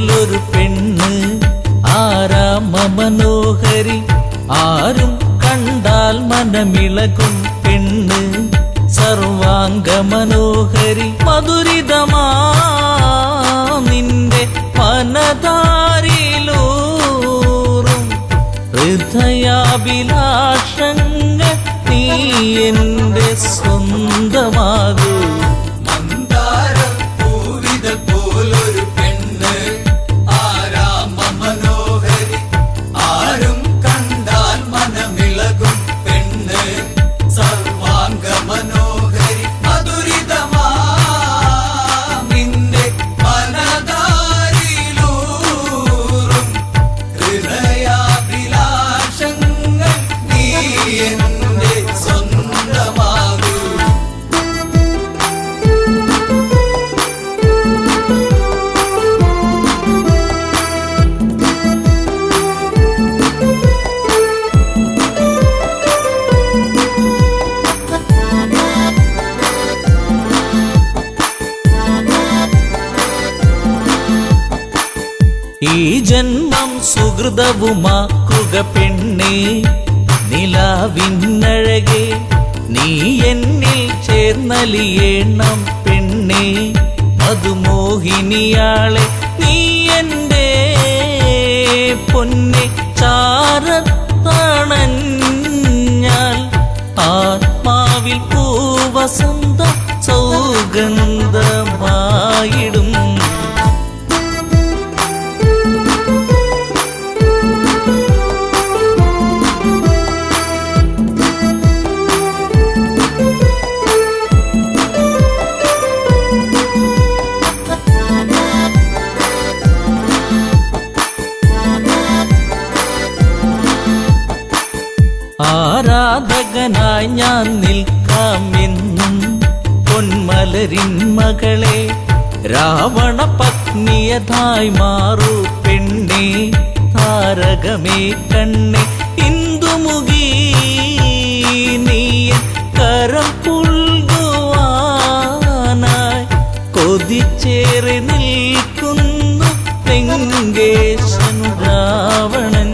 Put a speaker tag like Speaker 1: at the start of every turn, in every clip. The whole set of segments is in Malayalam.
Speaker 1: പോലൊരു പെണ്ണ് ആരാമ മനോഹരി ആരും കണ്ടാൽ മനമിളകും പെണ്ണ് സർവാംഗ മനോഹരി മധുരിതമാ നിന്റെ മനതാരിലൂറും ഹൃദയാഭിലാഷങ്ങൾ നീ എന്റെ സ്വന്തമാകൂ ഈ ജന്മം സുഹൃതവുമാക്കുക പെണ്ണേ നിലാവിന്നഴകെ നീ എന്നിൽ ചേർന്നലിയേണം പെണ്ണേ മധുമോഹിനിയാളെ നീ എൻ്റെ പൊന്നെ ചാരത്തണഞ്ഞാൽ ആത്മാവിൽ പൂവസന്ത സൗഗന്ധമായിടും ആരാധകനായി ഞാൻ നിൽക്കാമെന്നും പൊന്മലരിൻ മകളെ രാവണ പത്നിയതായി മാറൂ പെണ്ണേ താരകമേ കണ്ണേ ഇന്ദുമുഖി നീ കരം പുൽകുവാനായി കൊതിച്ചേറി നിൽക്കുന്നു ലങ്കേശൻ രാവണൻ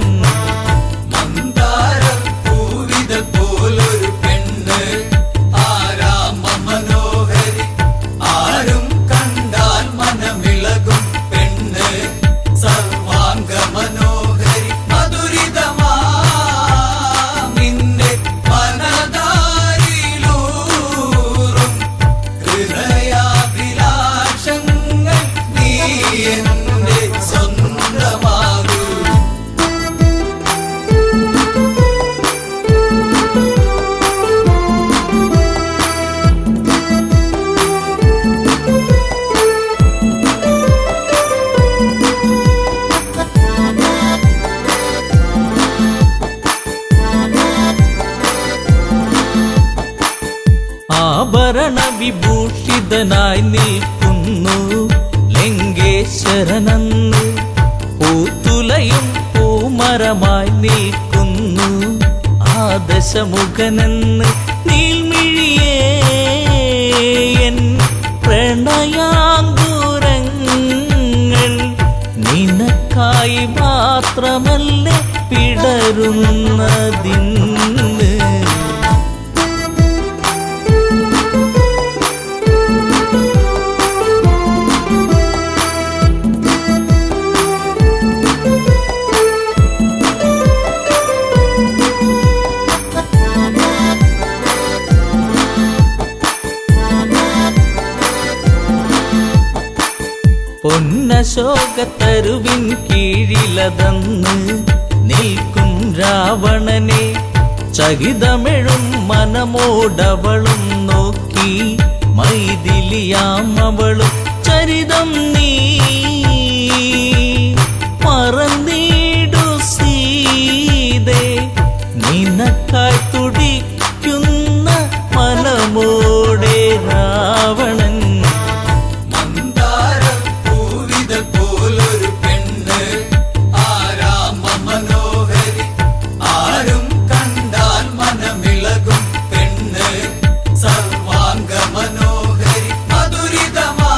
Speaker 1: ആഭരണ വിഭൂഷിതനായി നിൽക്കുന്നു ലങ്കേശ്വരനന്ന് പൂത്തുലയും പൂമരമായി നിൽക്കുന്നു ആദശമുഖനെന്ന് നീൽമിഴിയേ എൻ പ്രണയാങ്കുരങ്ങൾ നിനക്കായി മാത്രമല്ലേ പിടരുന്നതിന്ന് പൊന്നശോകത്തരുവിൻ കീഴിലതന്ന് നിൽക്കും രാവണനെ ചകിതമെഴും മനമോടവളും നോക്കി മൈഥിലിയാം അവളും ചരിതം നീ മറന്നീടു സീതേ നിനക്കായി തുടിക്കുന്ന മനമോടെ രാവണൻ
Speaker 2: സർവാംഗ മനോഹരി മധുരിതമാ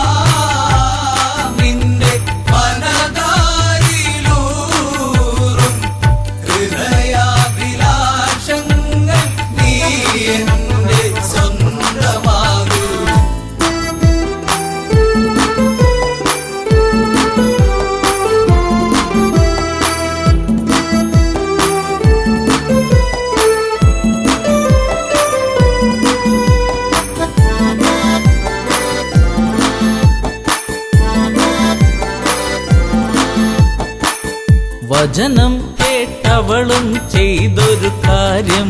Speaker 1: വചനം കേട്ടവളും ചെയ്തൊരു കാര്യം,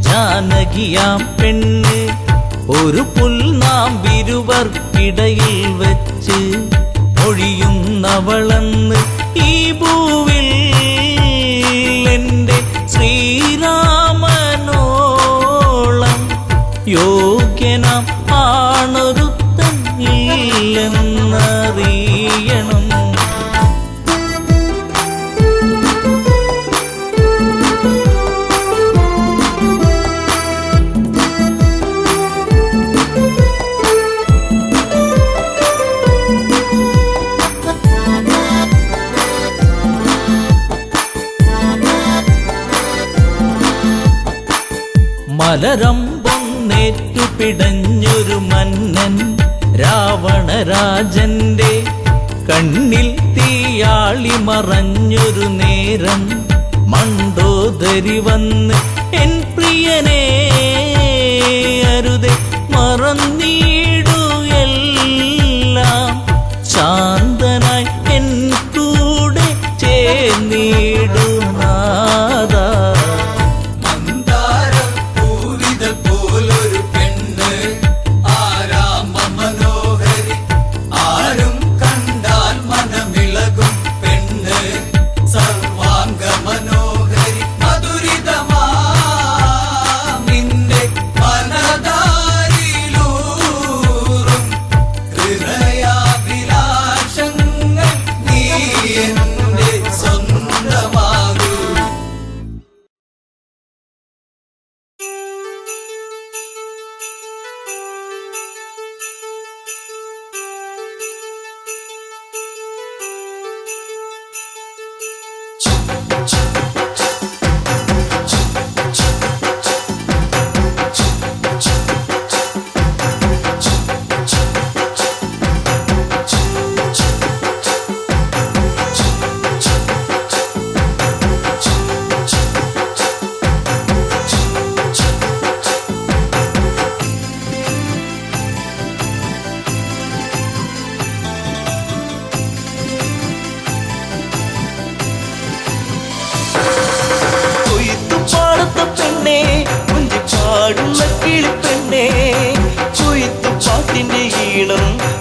Speaker 1: ജാനകിയാം പെണ്ണ് ഒരു പുൽനാമ്പിരുവർക്കിടയിൽ വെച്ച് ഒഴിയുന്നവളെന്ന് ഈ ഭൂവിൽ എൻ്റെ ശ്രീരാമനോളം യോഗ്യനാം ആണൊരുത്തൻ ഇല്ലെന്നറിയണം. മലരമ്പൊന്നേറ്റു പിടഞ്ഞൊരു മന്നൻ രാവണരാജന്റെ കണ്ണിൽ തീയാളി മറഞ്ഞൊരു നേരം, മണ്ടോദരി വന്ന് എൻ പ്രിയനെ അരുതേ മറന്നീടു എല്ലാം, ശാന്തനായി എൻ കൂടെ ചേർന്നിടു നാദാ.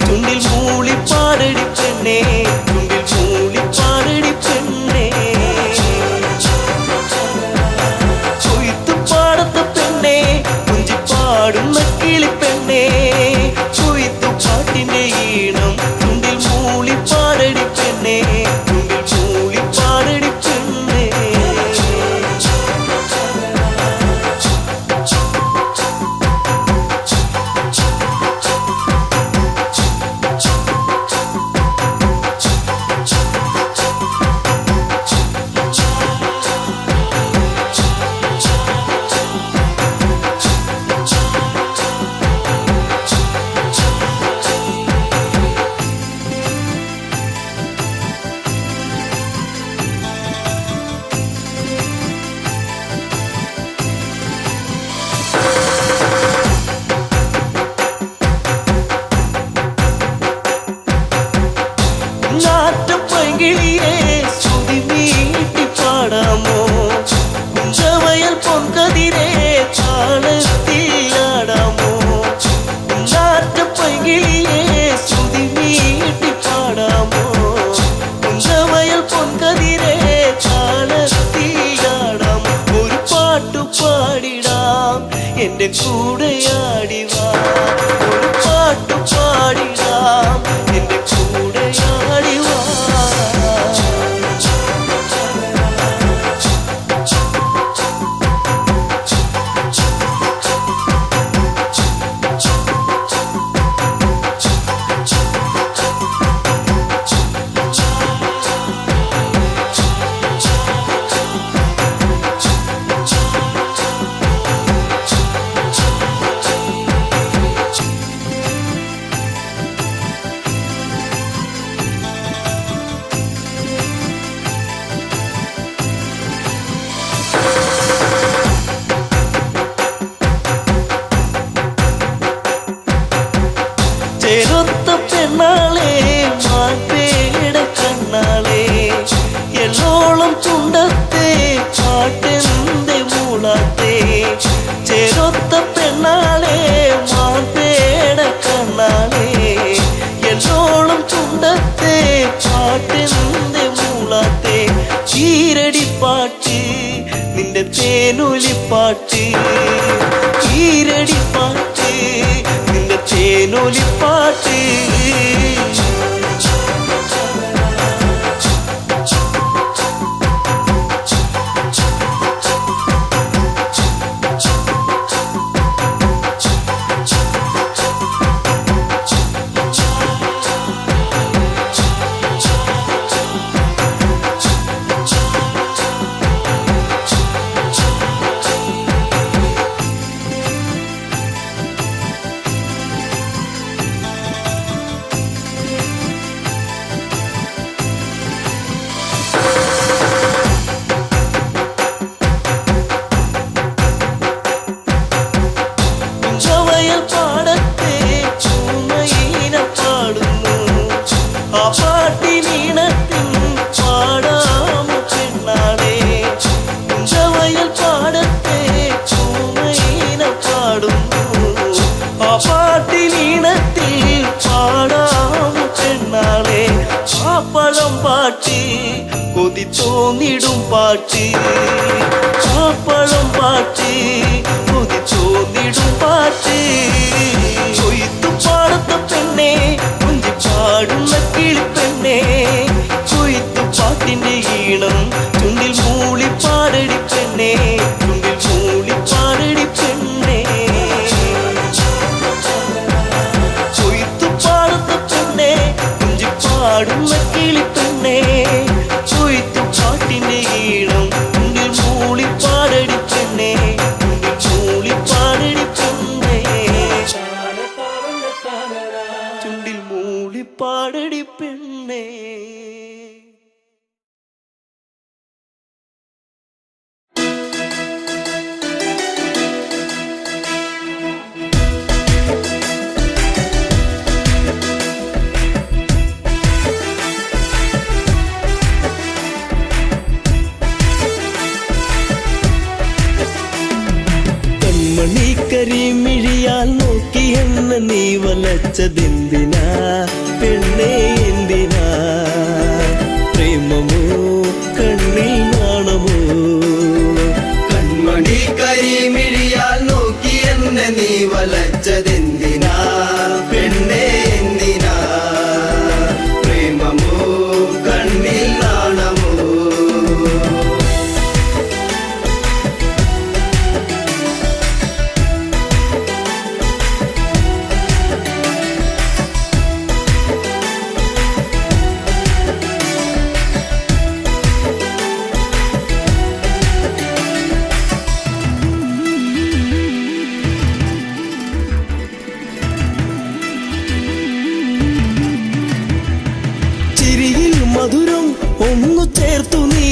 Speaker 1: ചുണ്ടിൽ മൂളിപ്പാടടി പെണ്ണേ, ചുണ്ടിൽ മൂളിപ്പാടടി പെണ്ണേ, കൊയ്ത്തുപാടത്തെ പെണ്ണേ, കുഞ്ചിപ്പാടുന്ന കിളിപ്പെണ്ണേ, കൊയ്ത്തുപാട്ടിന്റെ ഈണം ചുണ്ടിൽ മൂളിപ്പാടടി പെണ്ണേ, ചുണ്ടിൽ മൂളിപ്പാടടി പെണ്ണേ. എന്റെ കൂടെയാടിവാ, ഒരു പാട്ടു പാടിടാം, എന്റെ കൂടെയാടിവാ. ഈരടിപ്പാട്ട് നിന്റെ തേനൊലിപ്പാട്ട് ഈരടിപ്പാട്ട് നിന്റെ തേനൊലിപ്പാട്ട് കൊതി തോന്നിടും പാട്ട് ചാപ്പളം പാട്ട് കൊതി തോന്നിടും പാട്ട് കൊയ്ത്തുപാടത്തെ പെണ്ണെ കൊഞ്ചി പാടുന്ന കിളിപ്പെണ്ണെ കൊയ്ത്തുപാട്ടിന്റെ ഈണം ചുണ്ടിൽ മൂളി പാടടി പെണ്ണെ ചുണ്ടിൽ മൂളി പാടടി പെണ്ണെ കൊയ്ത്തുപാടത്തെ പെണ്ണെ കൊഞ്ചി പാടുന്ന കിളിപ്പെണ്ണെ കൊയ്ത്തുപാട്ടിന്റെ ഈണം ചുണ്ടിൽ മൂളി പാടടി പെണ്ണെ ചുണ്ടിൽ മൂളി പാടടി പെണ്ണെ ചുണ്ടിൽ മൂളി പാടടി പെണ്ണെ കരിമിഴിയാൽ നോക്കി എന്നെ നീ വലച്ചതെന്തിനാ പെണ്ണേ എന്തിനാ പ്രേമമോ കണ്ണിൽ നാണമോ
Speaker 2: കൺമണി കരിമിഴിയാൽ നോക്കി എന്നെ നീ വലച്ചതെന്തിനാ പെണ്ണേ എന്തിനാ പ്രേമമോ കണ്ണിൽ നാണമോ
Speaker 1: മധുരം ഒന്നു ചേർത്തു നീ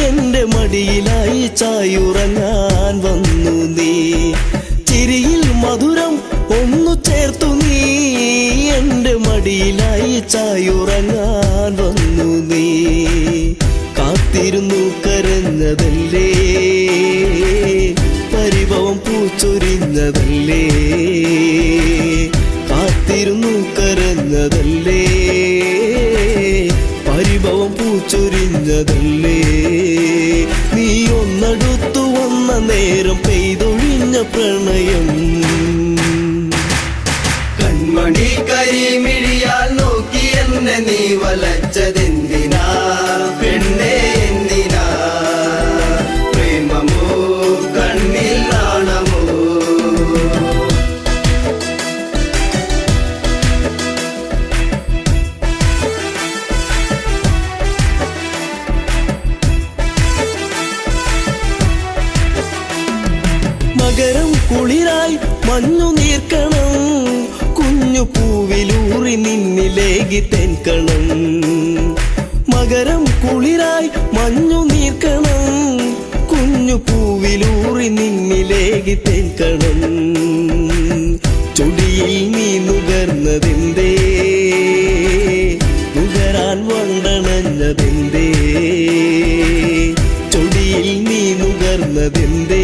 Speaker 1: എന്റെ മടിയിലായി ചായുറങ്ങാൻ വന്നു നീ ചിരിയിൽ മധുരം ഒന്നു ചേർത്തു നീ എന്റെ മടിയിലായി ചായുറങ്ങാൻ വന്നു നീ കാത്തിരുന്നു കരഞ്ഞതല്ലേ പരിഭവം പൂച്ചൊരിഞ്ഞതല്ലേ കാത്തിരുന്നു കരഞ്ഞതല്ലേ പരിഭവം പൂച്ചൊരിഞ്ഞതല്ലേ നീ ഒന്നടുത്തു വന്ന നേരം പെയ്തൊഴിഞ്ഞ പ്രണയം
Speaker 2: കൺമണി കരിമിഴിയാൽ നോക്കി എന്നെ നീ വലച്ചതെന്തിനാ പെണ്ണേ എന്തിനാ പ്രേമമോ കണ്ണിൽ നാണമോ
Speaker 1: മകരം കുളിരായി മഞ്ഞു നീർക്കണം കുഞ്ഞു പൂവിലൂറി നിന്നിലേകി തെൻകണം മകരം കുളിരായി മഞ്ഞു നീർക്കണം കുഞ്ഞു പൂവിലൂറി നിന്നിലേകി തെൻകണം ചൊടിയിൽ നീ നുകർന്നതെന്തേ നുകരാൻ വണ്ടണഞ്ഞതെന്തേ ചൊടിയിൽ നീ നുകർന്നതെന്തേ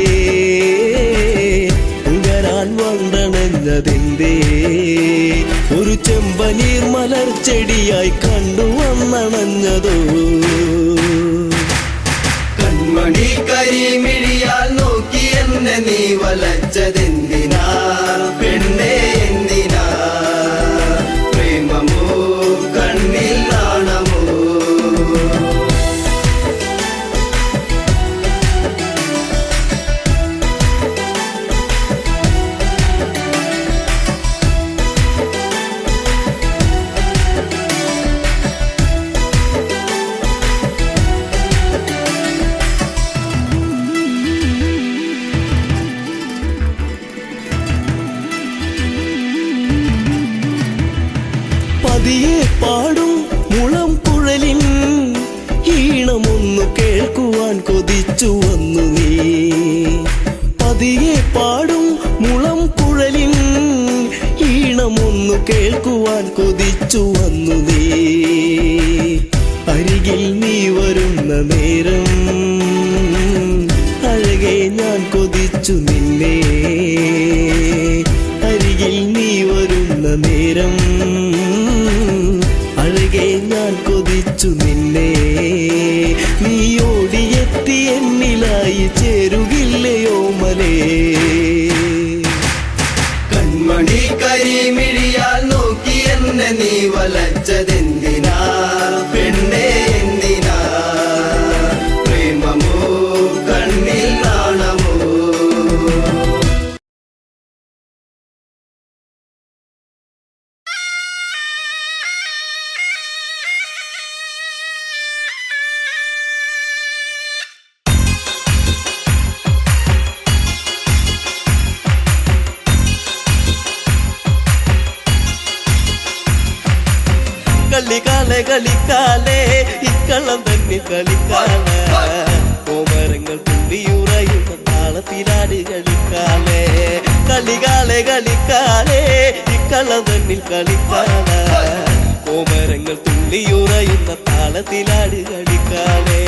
Speaker 1: നുകരാൻ വണ്ടണഞ്ഞതെന്തേ ഒരു ചെമ്പനീർ മലർച്ചെടിയായി കണ്ടു വന്നണഞ്ഞതോ
Speaker 2: കൺമണി കരിമിഴിയാൽ നോക്കി എന്നെ നീ വലച്ചതെന്തിനാ പെണ്ണേ എന്തിനാ പ്രേമമോ കണ്ണിൽ നാണമോ
Speaker 1: പതിയെ പാടും മുളം കുഴലിൻ ഈണമൊന്നു കേൾക്കുവാൻ കൊതിച്ചു വന്നു നീ പതിയെ പാടും മുളം കുഴലിൻ ഈണമൊന്നു കേൾക്കുവാൻ കൊതിച്ചു വന്നു നീ അരികിൽ നീ വരുന്ന നേരം അഴകെ ഞാൻ കൊതിച്ചു നിന്നെ അരികിൽ നീ വരുന്ന നേരം അഴകെ ഞാൻ കൊതിച്ചു നിന്നെ നീ ഓടിയെത്തി എന്നിലായി ചേരുകില്ലയോ മലേ
Speaker 2: കൺമണി കരിമിഴിയാൽ നോക്കി എന്നെ നീ വലച്ചതെന്തിനാ പെണ്ണേ എന്തിനാ പ്രേമമോ കണ്ണിൽ നാണമോ
Speaker 1: കളിക്കാലെ കളിക്കാലേ ഇക്കള്ളം തന്നെ കളിക്കാലേ കോമരങ്ങൾ തുള്ളിയുറയുന്ന താളത്തിലാടി കളിക്കാലേ കളികാലെ കളിക്കാലേ ഇക്കള്ളം തന്നിൽ കളിക്കാലേ കോമരങ്ങൾ തുള്ളിയുറയുന്ന താളത്തിലാടി കളിക്കാലേ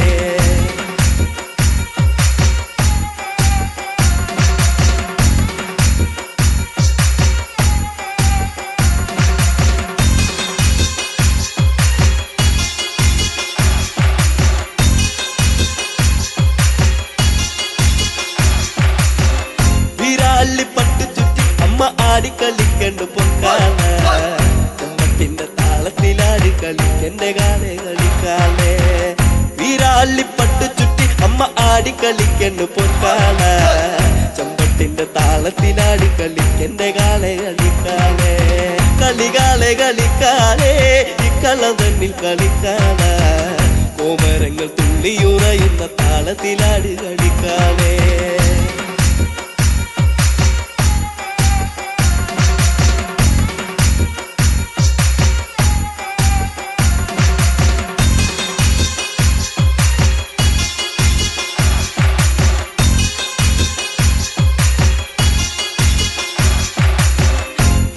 Speaker 1: പട്ടു ചുറ്റി അമ്മ ആടിക്കളിക്കണ്ട് പൊക്കാല ചമ്മത്തിന്റെ താളത്തിലാടി കളിക്കന്റെ കാലേ കളിക്കാലേ വീരാളി പട്ടു ചുറ്റി അമ്മ ആടിക്കളിക്കണ്ട് പൊക്കാല ചമ്പത്തിന്റെ താളത്തിലാടി കളിക്കന്റെ കാലേ കളിക്കാലേ കളികാലെ കളിക്കാലേ ഇക്കള്ളം തന്നിൽ കളിക്കാല കോമരങ്ങൾ തുള്ളിയുറയുന്ന താളത്തിലാടി കളിക്കാലേ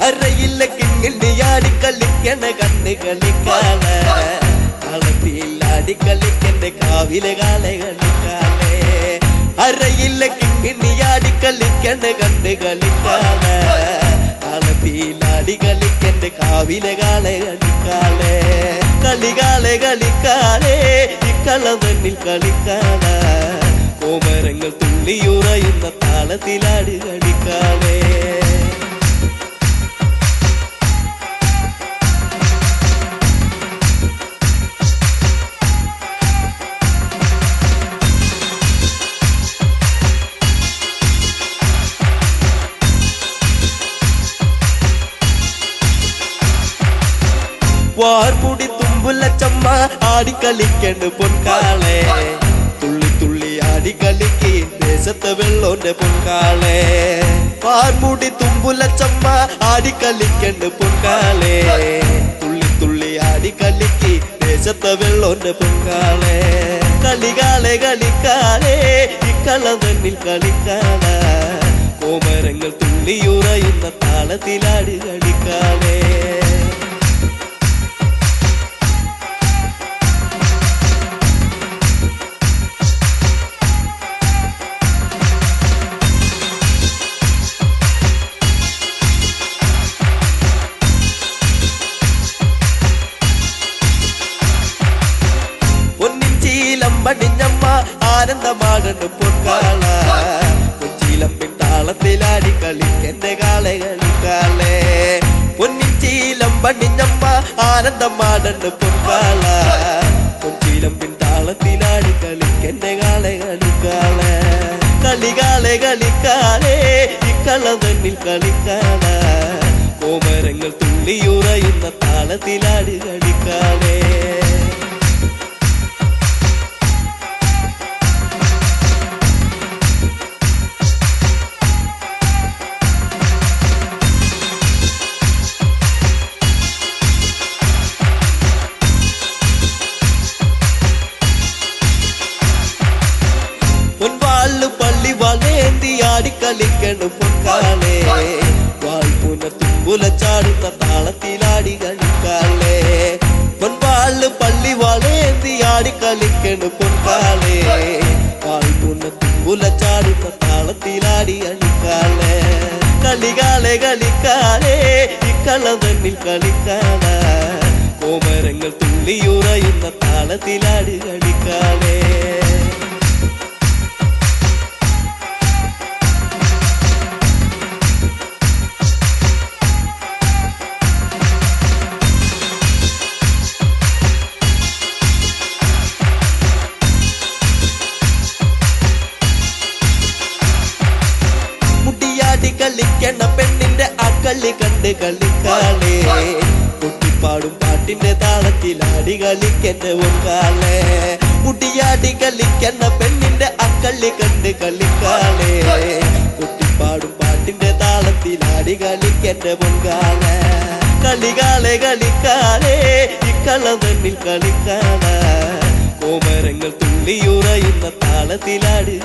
Speaker 1: അരയില്ല കിങ്ങിണ്ടിയാടി കളിക്കണ കണ്ണ് കളിക്കാലേ കളത്തിലാടി കളിക്കന്റെ കാവിലെ കാലെ കളിക്കാലേ അരയില്ല കിങ്ങിണ്ടിയാടി കളിക്കണ കണ്ണ് കളിക്കാലേ കളത്തിലാടി കളിക്കന്റെ കാവിലെ കാലെ കളിക്കാലേ കളികാലെ കളിക്കാലേ ഇക്കള്ളം തന്നിൽ കളിക്കാലേ കോമരങ്ങൾ തുള്ളിയുറയുന്ന താളത്തിലാടി കളിക്കാലേ വാർമുടി തുമ്പുലച്ചമ്മ ആടിക്കളിക്കണ്ട് പൊൻകാളെ തുള്ളി തുള്ളി ആടിക്കളിക്ക് ദേശത്തെ വെള്ളോന്റെ പൊൻകാളെ വാർമുടി തുമ്പുലച്ചമ്മ ആടിക്കളിക്കണ്ട് പൊൻകാളെ തുള്ളി തുള്ളി ആടിക്കളിക്ക് ദേശത്തെ വെള്ളോന്റെ പൊൻകാളെ കളികാലെ കളിക്കാലേ ഇക്കള്ളം തന്നിൽ കളിക്കാലേ കോമരങ്ങൾ തുള്ളിയുറയുന്ന താളത്തിലാടി കളിക്കാലേ പടിഞ്ഞമ്മ ആനന്ദമാടണ് പൊൻകാള കൊഞ്ചിലമ്പിൻ താളത്തിലാടി കളിക്കെന്റെ കാളെ കളിക്കാളെ പൊന്നിൻ ചീലം പണിഞ്ഞമ്മ ആനന്ദമാടണ് പൊൻകാള കൊഞ്ചിലമ്പിൻ താളത്തിലാടി കളിക്കെന്റെ കാളെ കളിക്കാളെ കളികാളെ കളിക്കാളെ ഇക്കള തന്നിൽ കളിക്കാള കോമരങ്ങൾ തുള്ളിയുറയുന്ന താളത്തിലാടി കളിക്കാളെ പൊൻവാള് പള്ളി വളേന്തി ആടി കളിക്കണം പൊൻകാളെ വാൾപുന തുമ്പുല ചാടുന്ന താളത്തിലാടി കളിക്കാളെ പൊൻവാള് പള്ളി വളേന്തി ആടി കളിക്കണം പൊൻകാളെ വാൾപുന തുമ്പുല ചാടുന്ന താളത്തിലാടി കളിക്കാളെ കളികാളെ കളിക്കാളെ ഇക്കള തന്നിൽ കളിക്കാള കോമരങ്ങൾ തുള്ളിയുറയുന്ന താളത്തിലാടി കളിക്കാളെ കളിക്കണ പെണ്ണിന്റെ അക്കളി കണ്ട് കളിക്കാളെ കുട്ടിപ്പാടും പാട്ടിന്റെ താളത്തിലാടി കളിക്കെന്റെ ഒക്കാളെ മുടിയാടി കളിക്കണ പെണ്ണിന്റെ അക്കളി കണ്ട് കളിക്കാളെ കുട്ടിപ്പാടും പാട്ടിന്റെ താളത്തിലാടി കളിക്കെന്റെ പൊൻകാളെ കളികാളെ കളിക്കാളെ ഇക്കള തന്നിൽ കളിക്കാള കോമരങ്ങൾ തുള്ളിയുറയുന്ന താളത്തിലാടി